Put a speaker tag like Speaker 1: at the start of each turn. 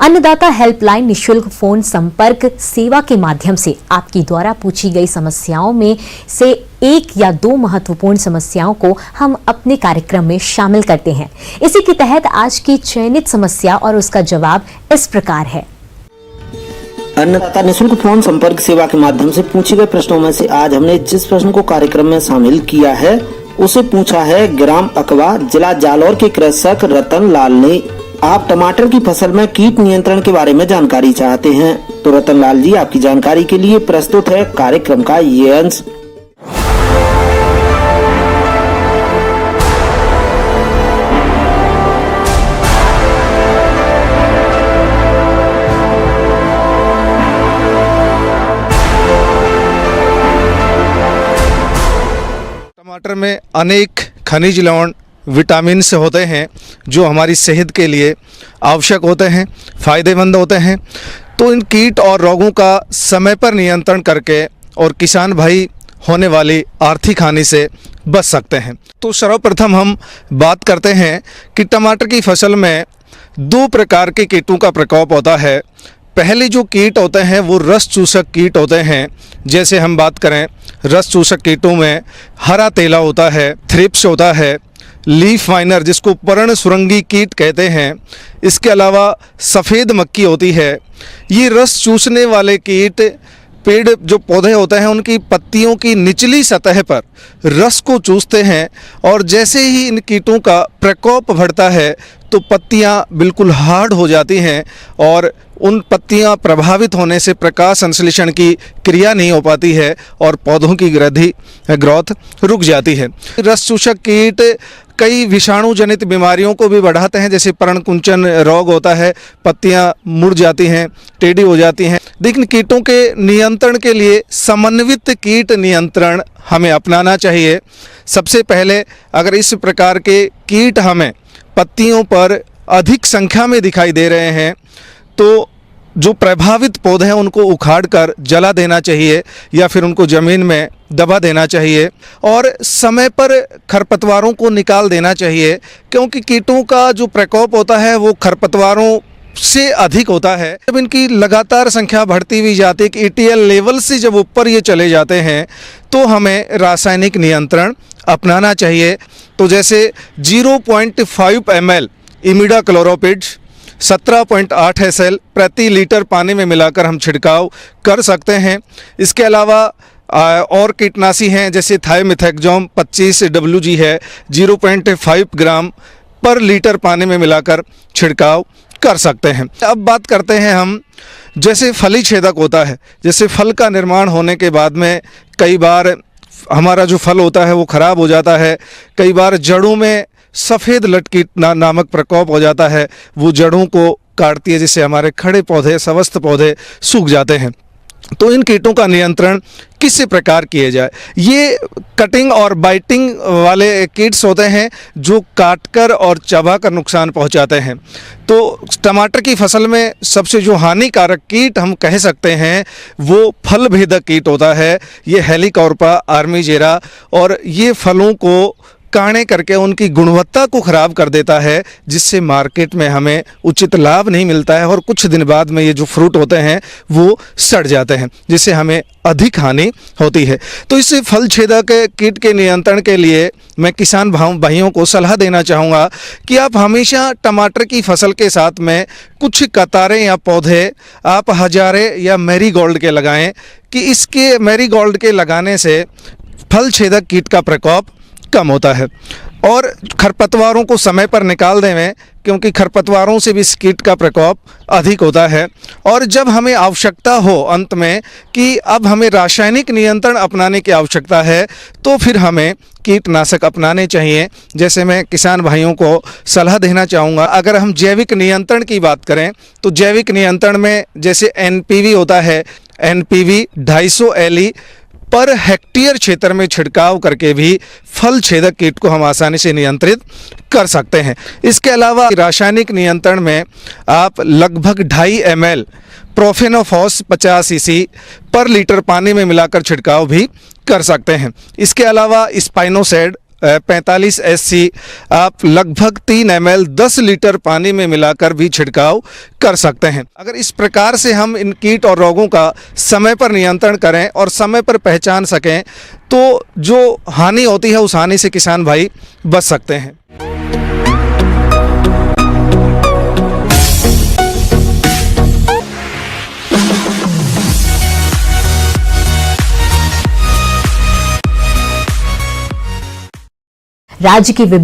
Speaker 1: अन्नदाता हेल्पलाइन निशुल्क फोन संपर्क सेवा के माध्यम से आपकी द्वारा पूछी गई समस्याओं में से एक या दो महत्वपूर्ण समस्याओं को हम अपने कार्यक्रम में शामिल करते हैं। इसी के तहत आज की चयनित समस्या और उसका जवाब इस प्रकार है।
Speaker 2: अन्नदाता निशुल्क फोन संपर्क सेवा के माध्यम से पूछे गए प्रश्नों में से आज हमने जिस प्रश्न को कार्यक्रम में शामिल किया है उसे पूछा है ग्राम अकवा, जिला जालौर के कृषक रतन लाल ने। आप टमाटर की फसल में कीट नियंत्रण के बारे में जानकारी चाहते हैं तो रतन लाल जी, आपकी जानकारी के लिए प्रस्तुत है कार्यक्रम का ये अंश।
Speaker 3: टमाटर में अनेक खनिज लवण विटामिन से होते हैं जो हमारी सेहत के लिए आवश्यक होते हैं, फ़ायदेमंद होते हैं। तो इन कीट और रोगों का समय पर नियंत्रण करके और किसान भाई होने वाली आर्थिक हानि से बच सकते हैं। तो सर्वप्रथम हम बात करते हैं कि टमाटर की फसल में दो प्रकार के कीटों का प्रकोप होता है। पहले जो कीट होते हैं वो रस चूसक कीट होते हैं। जैसे हम बात करें रस चूसक कीटों में हरा तेला होता है, थ्रिप्स होता है, लीफ माइनर जिसको पर्ण सुरंगी कीट कहते हैं, इसके अलावा सफ़ेद मक्खी होती है। ये रस चूसने वाले कीट पेड़ जो पौधे होते हैं उनकी पत्तियों की निचली सतह पर रस को चूसते हैं और जैसे ही इन कीटों का प्रकोप बढ़ता है तो पत्तियां बिल्कुल हार्ड हो जाती हैं और उन पत्तियां प्रभावित होने से प्रकाश संश्लेषण की क्रिया नहीं हो पाती है और पौधों की ग्रोथ रुक जाती है। रस चूसक कीट कई विषाणु जनित बीमारियों को भी बढ़ाते हैं, जैसे पर्णकुंचन रोग होता है, पत्तियां मुड़ जाती हैं, टेढ़ी हो जाती हैं। लेकिन कीटों के नियंत्रण के लिए समन्वित कीट नियंत्रण हमें अपनाना चाहिए। सबसे पहले अगर इस प्रकार के कीट हमें पत्तियों पर अधिक संख्या में दिखाई दे रहे हैं तो जो प्रभावित पौधे हैं उनको उखाड़कर जला देना चाहिए या फिर उनको ज़मीन में दबा देना चाहिए और समय पर खरपतवारों को निकाल देना चाहिए, क्योंकि कीटों का जो प्रकोप होता है वो खरपतवारों से अधिक होता है। जब इनकी लगातार संख्या बढ़ती हुई जाती है कि ETL लेवल से जब ऊपर ये चले जाते हैं तो हमें रासायनिक नियंत्रण अपनाना चाहिए। तो जैसे 0.5 ml इमिडाक्लोरोपिड 17.8 SL प्रति लीटर पानी में मिलाकर हम छिड़काव कर सकते हैं। इसके अलावा और कीटनाशी हैं जैसे थाइमिथैक्सोम 25 WG है, 0.5 ग्राम पर लीटर पानी में मिलाकर छिड़काव कर सकते हैं। अब बात करते हैं हम जैसे फली छेदक होता है, जैसे फल का निर्माण होने के बाद में कई बार हमारा जो फल होता है वो ख़राब हो जाता है। कई बार जड़ों में सफ़ेद लटकीट नामक प्रकोप हो जाता है, वो जड़ों को काटती है जिससे हमारे खड़े पौधे, स्वस्थ पौधे सूख जाते हैं। तो इन कीटों का नियंत्रण किस प्रकार किए जाए? ये कटिंग और बाइटिंग वाले कीट्स होते हैं जो काटकर और चबाकर नुकसान पहुंचाते हैं। तो टमाटर की फसल में सबसे जो हानिकारक कीट हम कह सकते हैं वो फल भेदक कीट होता है। ये हेलिकॉर्पा आर्मीजेरा और ये फलों को काणे करके उनकी गुणवत्ता को ख़राब कर देता है, जिससे मार्केट में हमें उचित लाभ नहीं मिलता है और कुछ दिन बाद में ये जो फ्रूट होते हैं वो सड़ जाते हैं, जिससे हमें अधिक हानि होती है। तो इस फल छेदक कीट के नियंत्रण के लिए मैं किसान भाइयों को सलाह देना चाहूँगा कि आप हमेशा टमाटर की फसल के साथ में कुछ कतारें या पौधे आप हजारे या मैरीगोल्ड के लगाएं कि इसके मैरीगोल्ड के लगाने से फल छेदक कीट का प्रकोप कम होता है। और खरपतवारों को समय पर निकाल देवें, क्योंकि खरपतवारों से भी इस कीट का प्रकोप अधिक होता है। और जब हमें आवश्यकता हो अंत में कि अब हमें रासायनिक नियंत्रण अपनाने की आवश्यकता है तो फिर हमें कीटनाशक अपनाने चाहिए। जैसे मैं किसान भाइयों को सलाह देना चाहूँगा, अगर हम जैविक नियंत्रण की बात करें तो जैविक नियंत्रण में जैसे NPV होता है, NPV 250 LE पर हेक्टेयर क्षेत्र में छिड़काव करके भी फल छेदक कीट को हम आसानी से नियंत्रित कर सकते हैं। इसके अलावा रासायनिक नियंत्रण में आप लगभग 2.5 ml प्रोफेनोफॉस 50 cc पर लीटर पानी में मिलाकर छिड़काव भी कर सकते हैं। इसके अलावा स्पाइनोसैड 45 SC आप लगभग 3 ml 10 लीटर पानी में मिलाकर भी छिड़काव कर सकते हैं। अगर इस प्रकार से हम इन कीट और रोगों का समय पर नियंत्रण करें और समय पर पहचान सकें तो जो हानि होती है उस हानि से किसान भाई बच सकते हैं।
Speaker 1: राज्य की विभिन्न